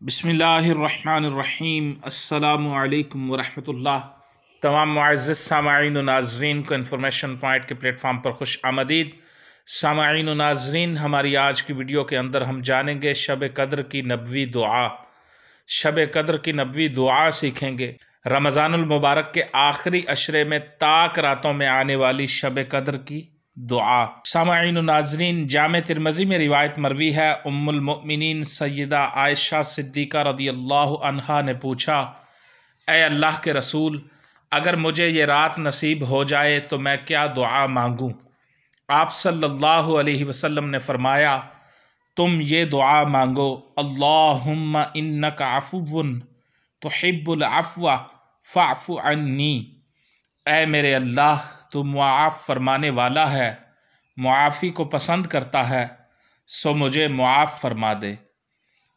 بسم اللہ الرحمن الرحیم۔ السلام علیکم ورحمۃ اللہ۔ تمام معزز سامعین و ناظرین کو انفارمیشن پوائنٹ کے پلیٹ فارم پر خوش آمدید۔ سامعین و ناظرین، ہماری آج کی ویڈیو کے اندر ہم جانیں گے شب قدر کی نبوی دعا۔ شب قدر کی نبوی دعا سیکھیں گے۔ رمضان المبارک کے آخری عشرے میں طاق راتوں میں آنے والی شب قدر کی دعا۔ سامعین و ناظرین، جامع ترمذی میں روایت مروی ہے، ام المؤمنین سیدہ عائشہ صدیقہ رضی اللہ عنہا نے پوچھا، اے اللہ کے رسول، اگر مجھے یہ رات نصیب ہو جائے تو میں کیا دعا مانگوں؟ آپ صلی اللہ علیہ وسلم نے فرمایا، تم یہ دعا مانگو، اللہم انک عفو تحب العفو فاعف عنی۔ اے میرے اللہ، تو معاف فرمانے والا ہے، معافی کو پسند کرتا ہے، سو مجھے معاف فرما دے۔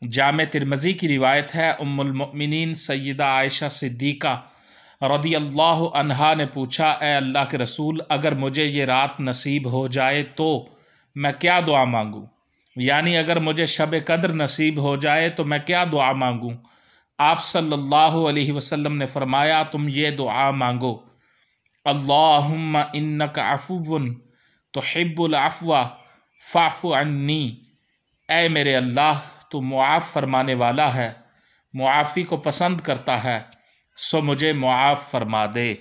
جامع ترمذی کی روایت ہے، ام المؤمنین سیدہ عائشہ صدیقہ رضی اللہ عنہا نے پوچھا، اے اللہ کے رسول، اگر مجھے یہ رات نصیب ہو جائے تو میں کیا دعا مانگوں؟ یعنی اگر مجھے شب قدر نصیب ہو جائے تو میں کیا دعا مانگوں؟ آپ صلی اللہ علیہ وسلم نے فرمایا، تم یہ دعا مانگو، اللہم انک عفو تحب العفو فاعف عنی۔ اے میرے اللہ، تو معاف فرمانے والا ہے، معافی کو پسند کرتا ہے، سو مجھے معاف فرما دے۔